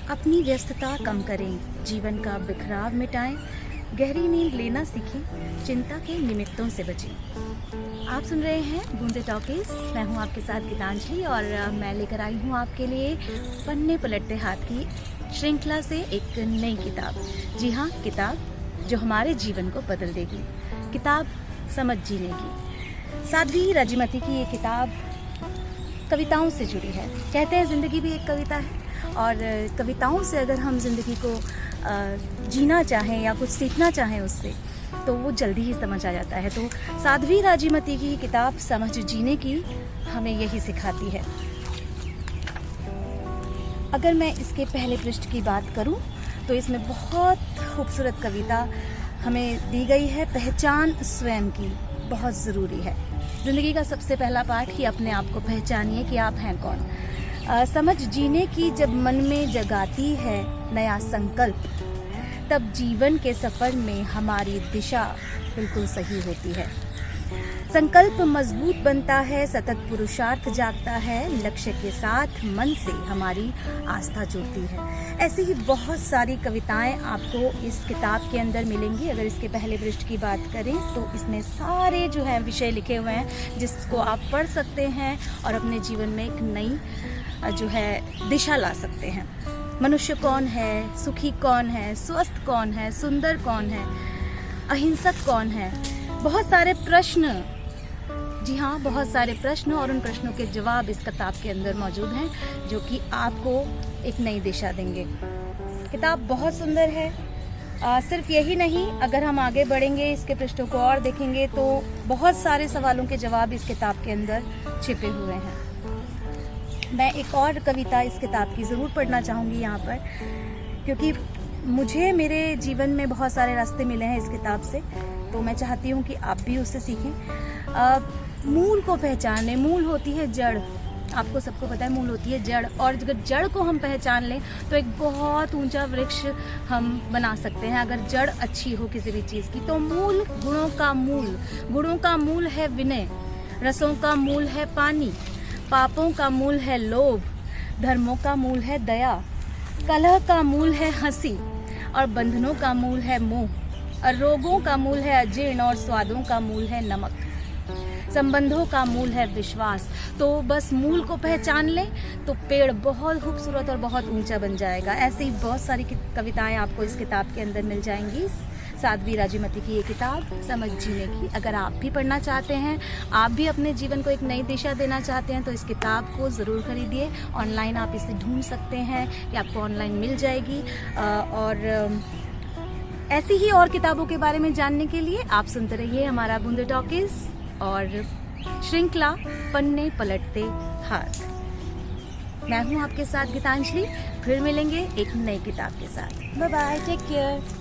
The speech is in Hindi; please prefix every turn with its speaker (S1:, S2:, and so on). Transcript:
S1: अपनी व्यस्तता कम करें, जीवन का बिखराव मिटाएं, गहरी नींद लेना सीखें, चिंता के निमित्तों से बचें। आप सुन रहे हैं बूंदे टॉकीज। मैं हूं आपके साथ गीतांजलि और मैं लेकर आई हूं आपके लिए पन्ने पलटते हाथ की श्रृंखला से एक नई किताब। जी हाँ, किताब जो हमारे जीवन को बदल देगी, किताब समझ जीने की। साध्वी राजीमती की ये किताब कविताओं से जुड़ी है। कहते हैं ज़िंदगी भी एक कविता है और कविताओं से अगर हम ज़िंदगी को जीना चाहें या कुछ सीखना चाहें उससे, तो वो जल्दी ही समझ आ जाता है। तो साध्वी राजीमती की किताब समझ जीने की हमें यही सिखाती है। अगर मैं इसके पहले पृष्ठ की बात करूं तो इसमें बहुत खूबसूरत कविता हमें दी गई है। पहचान स्वयं की बहुत ज़रूरी है। ज़िंदगी का सबसे पहला पाठ ही अपने आप को पहचानिए कि आप हैं कौन। समझ जीने की जब मन में जगाती है नया संकल्प, तब जीवन के सफ़र में हमारी दिशा बिल्कुल सही होती है। संकल्प मजबूत बनता है, सतत पुरुषार्थ जागता है, लक्ष्य के साथ मन से हमारी आस्था जुड़ती है। ऐसी ही बहुत सारी कविताएं आपको इस किताब के अंदर मिलेंगी। अगर इसके पहले पृष्ठ की बात करें तो इसमें सारे जो हैं विषय लिखे हुए हैं जिसको आप पढ़ सकते हैं और अपने जीवन में एक नई जो है दिशा ला सकते हैं। मनुष्य कौन है, सुखी कौन है, स्वस्थ कौन है, सुंदर कौन है, अहिंसक कौन है, बहुत सारे प्रश्न। जी हाँ, बहुत सारे प्रश्न और उन प्रश्नों के जवाब इस किताब के अंदर मौजूद हैं जो कि आपको एक नई दिशा देंगे। किताब बहुत सुंदर है। सिर्फ यही नहीं, अगर हम आगे बढ़ेंगे, इसके पृष्ठों को और देखेंगे तो बहुत सारे सवालों के जवाब इस किताब के अंदर छिपे हुए हैं। मैं एक और कविता इस किताब की ज़रूर पढ़ना चाहूँगी यहाँ पर, क्योंकि मुझे मेरे जीवन में बहुत सारे रास्ते मिले हैं इस किताब से, तो मैं चाहती हूँ कि आप भी उससे सीखें। मूल को पहचानें। मूल होती है जड़। आपको सबको पता है मूल होती है जड़, और अगर जड़ को हम पहचान लें तो एक बहुत ऊंचा वृक्ष हम बना सकते हैं अगर जड़ अच्छी हो किसी भी चीज़ की। तो मूल, गुणों का मूल है विनय, रसों का मूल है पानी, पापों का मूल है लोभ, धर्मों का मूल है दया, कलह का मूल है हंसी और बंधनों का मूल है मोह, और रोगों का मूल है अजीर्ण और स्वादों का मूल है नमक, संबंधों का मूल है विश्वास। तो बस मूल को पहचान लें तो पेड़ बहुत खूबसूरत और बहुत ऊंचा बन जाएगा। ऐसे ही बहुत सारी कविताएं आपको इस किताब के अंदर मिल जाएंगी। साध्वी राजीमती की ये किताब समझ जीने की, अगर आप भी पढ़ना चाहते हैं, आप भी अपने जीवन को एक नई दिशा देना चाहते हैं, तो इस किताब को ज़रूर खरीदिए। ऑनलाइन आप इसे ढूंढ सकते हैं, ये आपको ऑनलाइन मिल जाएगी। और ऐसी ही और किताबों के बारे में जानने के लिए आप सुनते रहिए हमारा बूंदे टॉकीज और श्रृंखला पन्ने पलटते हाथ। मैं हूँ आपके साथ गीतांजलि। फिर मिलेंगे एक नई किताब के साथ। Bye bye, take care.